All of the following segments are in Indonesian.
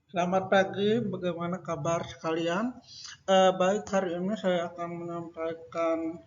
Selamat pagi, bagaimana kabar sekalian? Baik, hari ini saya akan menyampaikan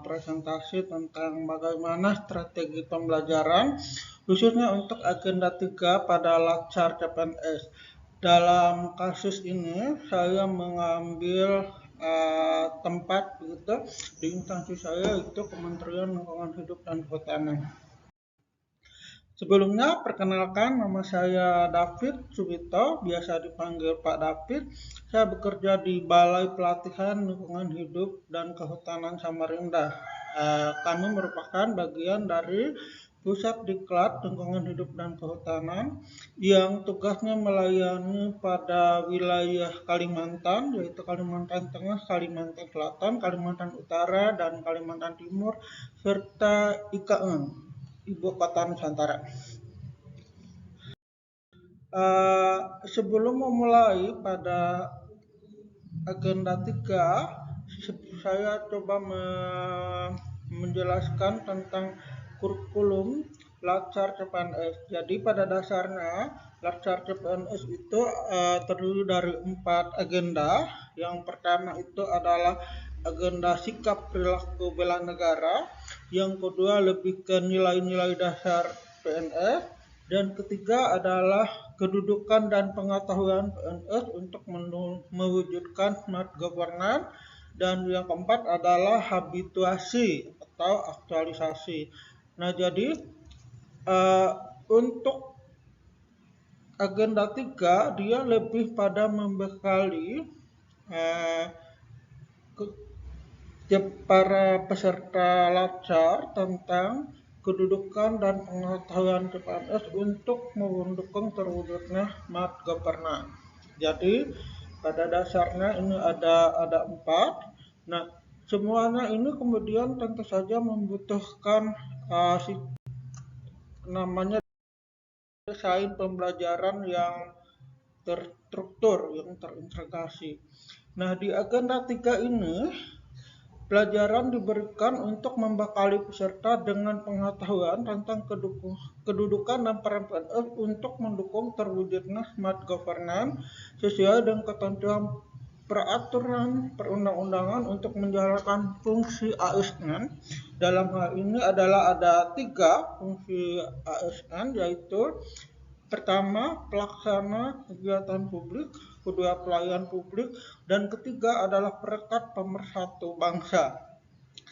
presentasi tentang bagaimana strategi pembelajaran, khususnya untuk agenda 3 pada Lakcar CPNS. Dalam kasus ini, saya mengambil tempat gitu, di instansi saya itu Kementerian Lingkungan Hidup dan Kehutanan. Sebelumnya, perkenalkan nama saya David Subito, biasa dipanggil Pak David. Saya bekerja di Balai Pelatihan Lingkungan Hidup dan Kehutanan Samarinda. Kami merupakan bagian dari Pusat Diklat Lingkungan Hidup dan Kehutanan yang tugasnya melayani pada wilayah Kalimantan, yaitu Kalimantan Tengah, Kalimantan Selatan, Kalimantan Utara, dan Kalimantan Timur, serta IKN, Ibu Kota Nusantara. Sebelum memulai pada agenda 3, saya coba menjelaskan tentang kurikulum Lakcar CPNS. Jadi pada dasarnya Lakcar CPNS itu terdiri dari 4 agenda. Yang pertama itu adalah agenda sikap perilaku bela negara. Yang kedua lebih ke nilai-nilai dasar PNS. Dan ketiga adalah kedudukan dan pengetahuan PNS untuk mewujudkan smart governance. Dan yang keempat adalah habituasi atau aktualisasi. Nah, jadi untuk agenda 3 dia lebih pada membekali uh, para peserta Lakcar tentang kedudukan dan pengetahuan CPNS untuk mendukung terwujudnya smart governance. Jadi pada dasarnya ini ada 4. Nah, semuanya ini kemudian tentu saja membutuhkan namanya desain pembelajaran yang terstruktur, yang terintegrasi. Nah, di agenda 3 ini pelajaran diberikan untuk membekali peserta dengan pengetahuan tentang kedudukan dan peran PNS untuk mendukung terwujudnya smart governance sesuai dengan ketentuan peraturan perundang-undangan untuk menjalankan fungsi ASN. Dalam hal ini adalah ada 3 fungsi ASN, yaitu pertama, pelaksana kegiatan publik, kedua pelayan publik, dan ketiga adalah perekat pemersatu bangsa.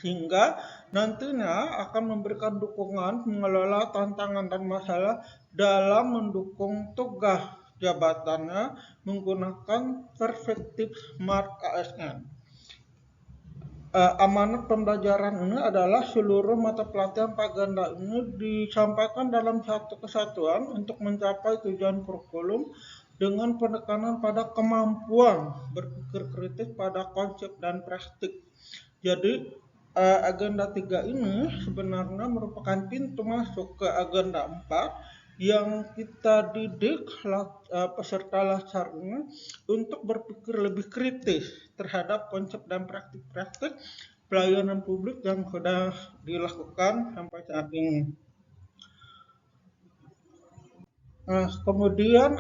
Sehingga nantinya akan memberikan dukungan mengelola tantangan dan masalah dalam mendukung tugas jabatannya menggunakan perspektif smart ASN. Amanat pembelajaran ini adalah seluruh mata pelajaran agenda ini disampaikan dalam satu kesatuan untuk mencapai tujuan kurikulum dengan penekanan pada kemampuan berpikir kritis pada konsep dan praktik. Jadi agenda 3 ini sebenarnya merupakan pintu masuk ke agenda 4 yang kita didik peserta Lakcar ini untuk berpikir lebih kritis terhadap konsep dan praktik-praktik pelayanan publik yang sudah dilakukan sampai saat ini. Nah, kemudian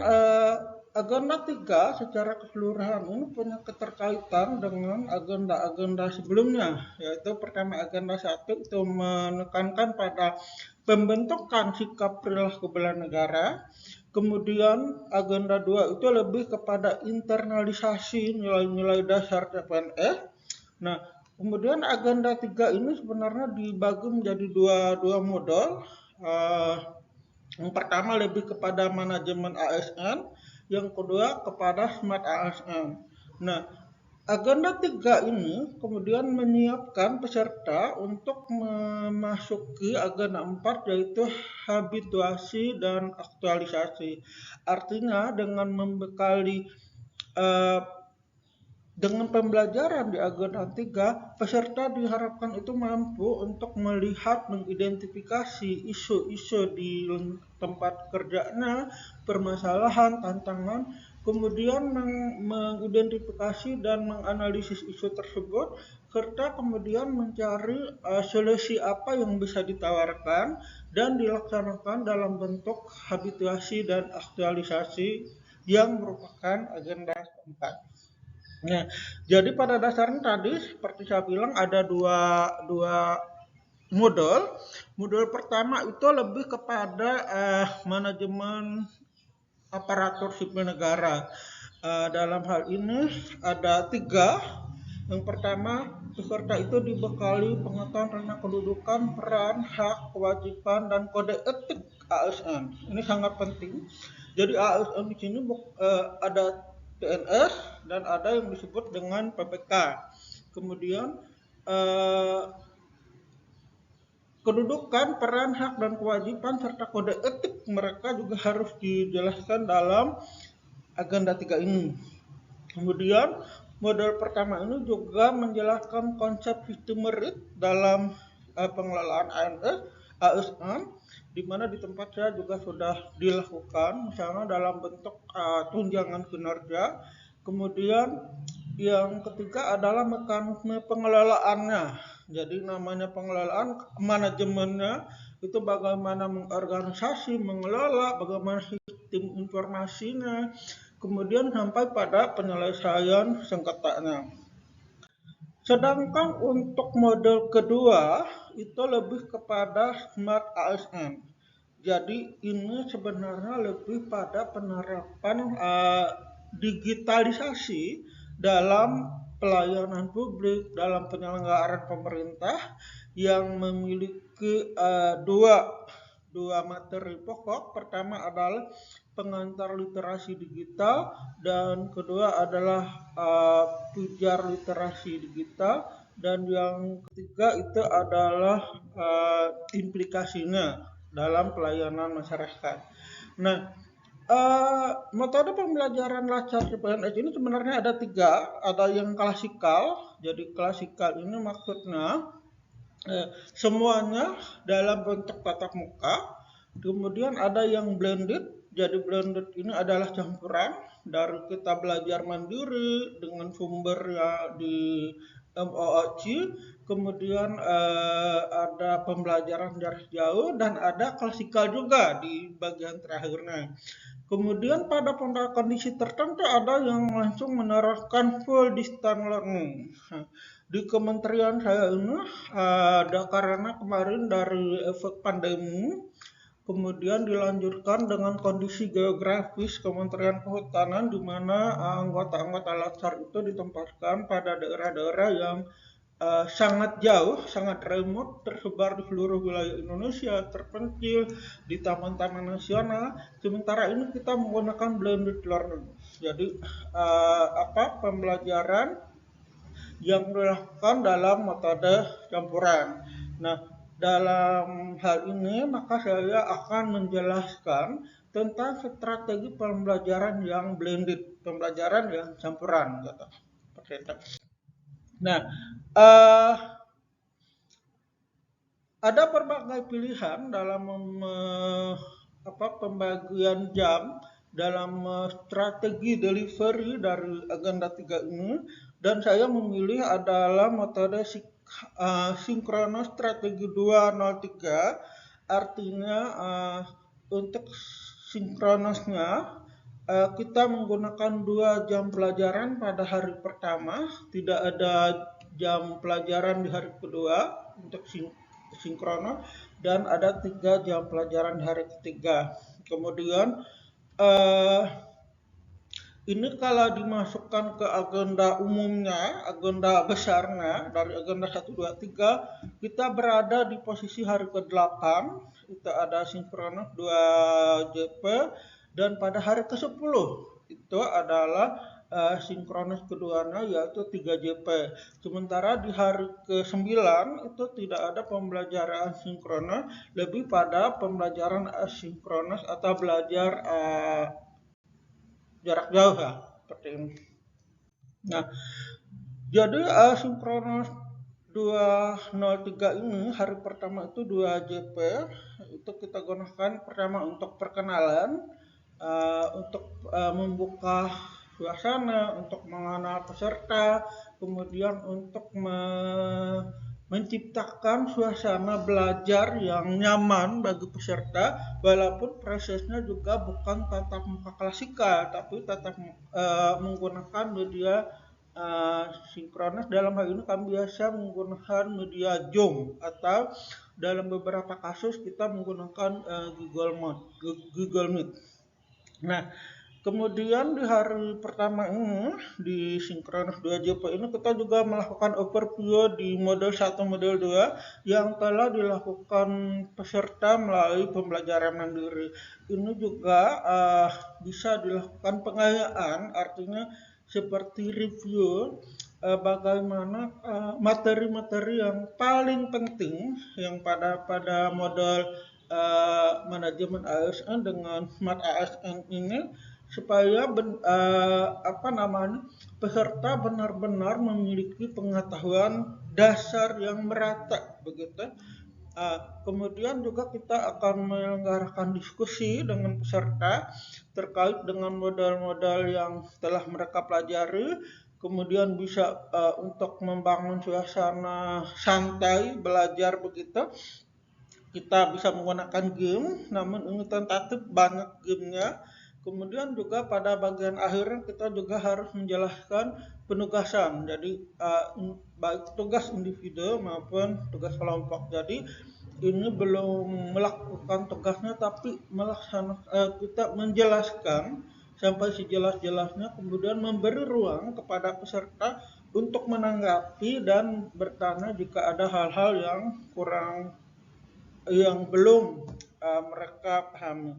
agenda 3 secara keseluruhan ini punya keterkaitan dengan agenda-agenda sebelumnya, yaitu pertama agenda 1 itu menekankan pada pembentukan sikap perilaku bela negara. Kemudian agenda 2 itu lebih kepada internalisasi nilai-nilai dasar CPNS. Nah, kemudian agenda 3 ini sebenarnya dibagi menjadi dua modul. Yang pertama lebih kepada manajemen ASN, yang kedua kepada smart ASN. Nah, agenda 3 ini kemudian menyiapkan peserta untuk memasuki agenda 4, yaitu habituasi dan aktualisasi. Artinya dengan membekali dengan pembelajaran di agenda 3, peserta diharapkan itu mampu untuk melihat, mengidentifikasi isu-isu di tempat kerjanya, permasalahan, tantangan, kemudian mengidentifikasi dan menganalisis isu tersebut, serta kemudian mencari solusi apa yang bisa ditawarkan dan dilaksanakan dalam bentuk habituasi dan aktualisasi yang merupakan agenda keempat. Nah, jadi pada dasarnya tadi seperti saya bilang ada dua modul. Modul pertama itu lebih kepada manajemen aparatur sipil negara. Dalam hal ini ada tiga. Yang pertama, peserta itu dibekali pengetahuan tentang kedudukan, peran, hak, kewajiban, dan kode etik ASN. Ini sangat penting. Jadi ASN di sini ada PNS dan ada yang disebut dengan PPK. Kemudian kedudukan, peran, hak, dan kewajiban serta kode etik mereka juga harus dijelaskan dalam agenda 3 ini. Kemudian model pertama ini juga menjelaskan konsep sistem merit dalam pengelolaan ASN, di mana di tempat saya juga sudah dilakukan, misalnya dalam bentuk tunjangan kinerja. Kemudian yang ketiga adalah mekanisme pengelolaannya. Jadi namanya pengelolaan, manajemennya itu bagaimana mengorganisasi, mengelola, bagaimana sistem informasinya, kemudian sampai pada penyelesaian sengketanya. Sedangkan untuk model kedua itu lebih kepada smart ASN. Jadi ini sebenarnya lebih pada penerapan digitalisasi dalam pelayanan publik, dalam penyelenggaraan pemerintah yang memiliki dua materi pokok. Pertama adalah pengantar literasi digital dan kedua adalah pijar literasi digital, dan yang ketiga itu adalah implikasinya dalam pelayanan masyarakat. Nah, metode pembelajaran Lacar CPNS ini sebenarnya ada tiga. Ada yang klasikal. Jadi klasikal ini maksudnya semuanya dalam bentuk tatap muka. Kemudian ada yang blended. Jadi blended ini adalah campuran dari kita belajar mandiri dengan sumber ya di MOOC. Kemudian ada pembelajaran jarak jauh dan ada klasikal juga di bagian terakhirnya. Kemudian pada kondisi tertentu ada yang langsung menerapkan full distance learning. Di kementerian saya ini ada karena kemarin dari efek pandemi, kemudian dilanjutkan dengan kondisi geografis Kementerian Kehutanan di mana anggota-anggota Latsar itu ditempatkan pada daerah-daerah yang sangat jauh, sangat remote, tersebar di seluruh wilayah Indonesia, terpencil di taman-taman nasional. Sementara ini kita menggunakan blended learning. Jadi pembelajaran yang dilakukan dalam metode campuran. Nah, dalam hal ini maka saya akan menjelaskan tentang strategi pembelajaran yang blended, pembelajaran yang campuran, gitu. Nah, ada berbagai pilihan dalam pembagian jam dalam strategi delivery dari agenda 3 ini, dan saya memilih adalah metode sinkronos strategi 203. Artinya untuk sinkronosnya kita menggunakan 2 jam pelajaran pada hari pertama, tidak ada jam pelajaran di hari kedua untuk sinkronos, dan ada 3 jam pelajaran di hari ketiga. Kemudian ini kalau dimasukkan ke agenda umumnya, agenda besarnya dari agenda 1, 2, 3, kita berada di posisi hari ke-8, kita ada sinkronos 2 JP, dan pada hari ke-10 itu adalah sinkronos keduanya yaitu 3 JP. Sementara di hari ke-9 itu tidak ada pembelajaran sinkronos, lebih pada pembelajaran asinkronos atau belajar jarak jauh ya, seperti ini. Nah, jadi asinkronos 203 ini hari pertama itu 2 JP, itu kita gunakan pertama untuk perkenalan, untuk membuka suasana, untuk mengenal peserta, kemudian untuk menciptakan suasana belajar yang nyaman bagi peserta, walaupun prosesnya juga bukan tatap muka klasikal, tapi menggunakan media sinkronis. Dalam hal ini kami biasa menggunakan media Zoom, atau dalam beberapa kasus kita menggunakan Google Meet. Nah, kemudian di hari pertama ini di sinkronis 2JP ini kita juga melakukan overview di model 1 model 2 yang telah dilakukan peserta melalui pembelajaran mandiri. Ini juga bisa dilakukan pengayaan, artinya seperti review bagaimana materi-materi yang paling penting yang pada model manajemen ASN dengan SMART ASN ini, supaya peserta benar-benar memiliki pengetahuan dasar yang merata begitu. Kemudian juga kita akan menyelenggarakan diskusi dengan peserta terkait dengan modal-modal yang telah mereka pelajari, kemudian bisa untuk membangun suasana santai belajar begitu. Kita bisa menggunakan game, namun ini tentatif, banyak gamenya. Kemudian juga pada bagian akhirnya kita juga harus menjelaskan penugasan, jadi baik tugas individu maupun tugas kelompok. Jadi ini belum melakukan tugasnya, tapi kita menjelaskan sampai sejelas-jelasnya, kemudian memberi ruang kepada peserta untuk menanggapi dan bertanya jika ada hal-hal yang belum mereka pahami.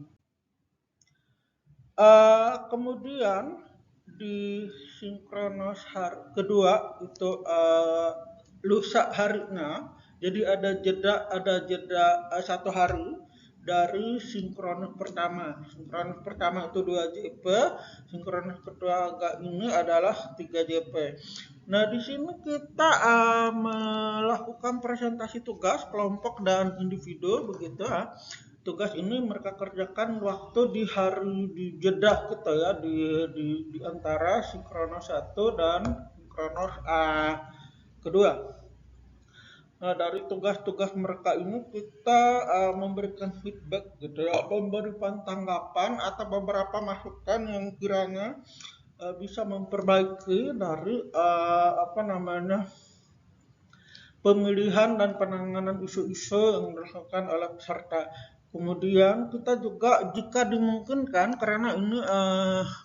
Kemudian di sinkronos kedua itu lusa harinya, jadi ada jeda 1 hari dari sinkronos pertama. Sinkronos pertama itu 2JP, sinkronos kedua ini adalah 3JP. Nah, di sini kita melakukan presentasi tugas kelompok dan individu begitu. Tugas ini mereka kerjakan waktu di jeda kita ya, di antara sinkronos 1 dan sinkronos kedua. Nah, dari tugas-tugas mereka ini kita memberikan feedback gitu ya, memberikan tanggapan atau beberapa masukan yang kiranya bisa memperbaiki dari pemilihan dan penanganan isu-isu yang dilakukan oleh peserta. Kemudian kita juga jika dimungkinkan, karena ini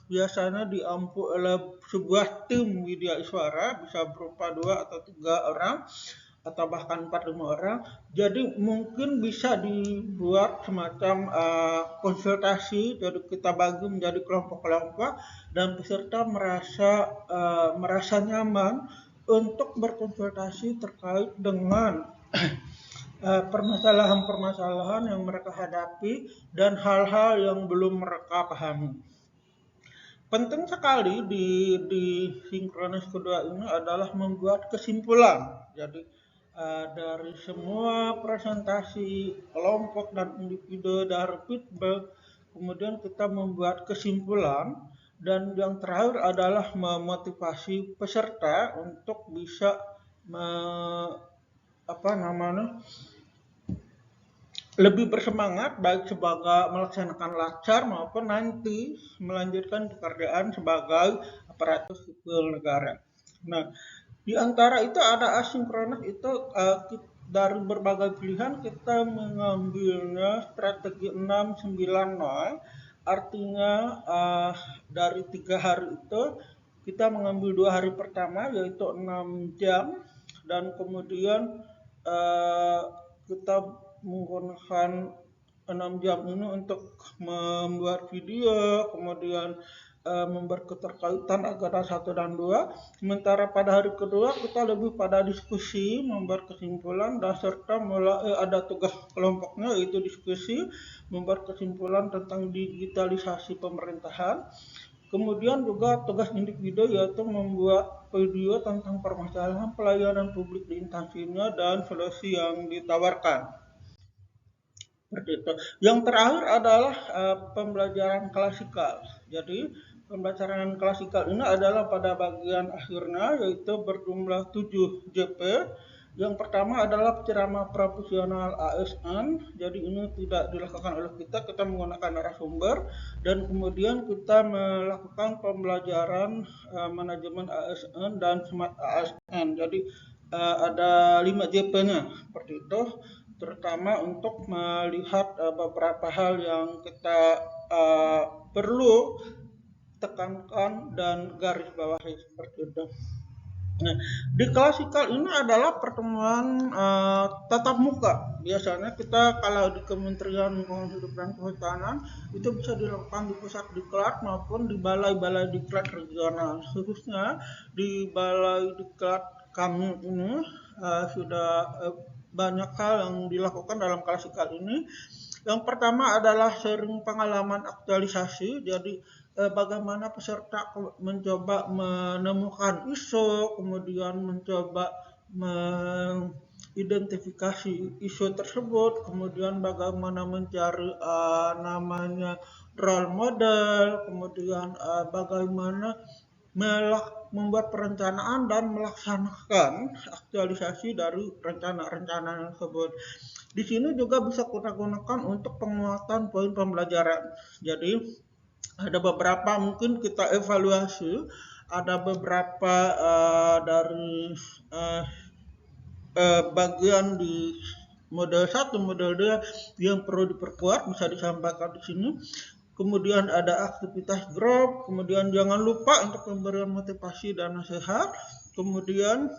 biasanya diampu oleh sebuah tim Widya Iswara, bisa berupa 2 atau 3 orang atau bahkan 4-5 orang. Jadi mungkin bisa dibuat semacam konsultasi, jadi kita bagi menjadi kelompok-kelompok dan peserta merasa nyaman untuk berkonsultasi terkait dengan permasalahan-permasalahan yang mereka hadapi dan hal-hal yang belum mereka pahami. Penting sekali di sinkronis kedua ini adalah membuat kesimpulan. Jadi dari semua presentasi kelompok dan individu, dari feedback, kemudian kita membuat kesimpulan, dan yang terakhir adalah memotivasi peserta untuk bisa lebih bersemangat baik sebagai melaksanakan lakcar maupun nanti melanjutkan pekerjaan sebagai aparatur sipil negara. Nah, di antara itu ada asinkronis itu dari berbagai pilihan kita mengambilnya strategi 690, artinya dari 3 hari itu kita mengambil 2 hari pertama yaitu 6 jam, dan kemudian kita menggunakan 6 jam ini untuk membuat video, kemudian membuat keterkaitan antara 1 dan 2. Sementara pada hari kedua kita lebih pada diskusi, membuat kesimpulan, dan serta ada tugas kelompoknya yaitu diskusi, membuat kesimpulan tentang digitalisasi pemerintahan. Kemudian juga tugas individu yaitu membuat video tentang permasalahan pelayanan publik di instansinya dan solusi yang ditawarkan. Seperti itu. Yang terakhir adalah pembelajaran klasikal. Jadi pembelajaran klasikal ini adalah pada bagian akhirnya, yaitu berjumlah 7 JP, Yang pertama adalah ceramah profesional ASN, jadi ini tidak dilakukan oleh kita menggunakan narasumber, dan kemudian kita melakukan pembelajaran manajemen ASN dan smart ASN. Jadi ada 5 JP-nya seperti itu, terutama untuk melihat beberapa hal yang kita perlu tekankan dan garis bawahi seperti itu. Nah, di klasikal ini adalah pertemuan tatap muka. Biasanya kita kalau di Kementerian Lingkungan Hidup dan Kehutanan itu bisa dilakukan di pusat diklat maupun di balai-balai diklat regional. Khususnya di balai diklat kami ini sudah banyak hal yang dilakukan dalam klasikal ini. Yang pertama adalah sharing pengalaman aktualisasi, jadi bagaimana peserta mencoba menemukan isu, kemudian mencoba mengidentifikasi isu tersebut, kemudian bagaimana mencari namanya role model, kemudian bagaimana membuat perencanaan dan melaksanakan aktualisasi dari rencana-rencana tersebut. Di sini juga bisa kita gunakan untuk penguatan poin pembelajaran. Jadi ada beberapa mungkin kita evaluasi, ada beberapa dari bagian di model 1, model 2 yang perlu diperkuat bisa disampaikan di sini. Kemudian ada aktivitas grup, kemudian jangan lupa untuk pemberian motivasi dan nasihat. Kemudian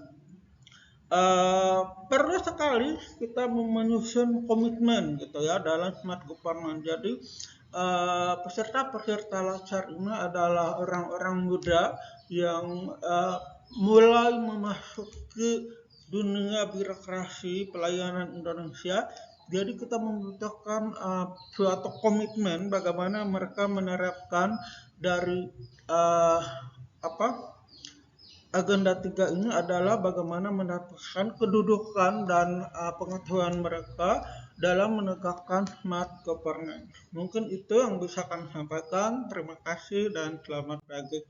perlu sekali kita menyusun komitmen gitu ya dalam smart government. Jadi peserta-peserta lacar ini adalah orang-orang muda yang mulai memasuki dunia birokrasi pelayanan Indonesia. Jadi kita membutuhkan suatu komitmen bagaimana mereka menerapkan dari agenda 3 ini adalah bagaimana mendapatkan kedudukan dan pengetahuan mereka dalam menegakkan smart governance. Mungkin itu yang bisa kami sampaikan. Terima kasih dan selamat pagi.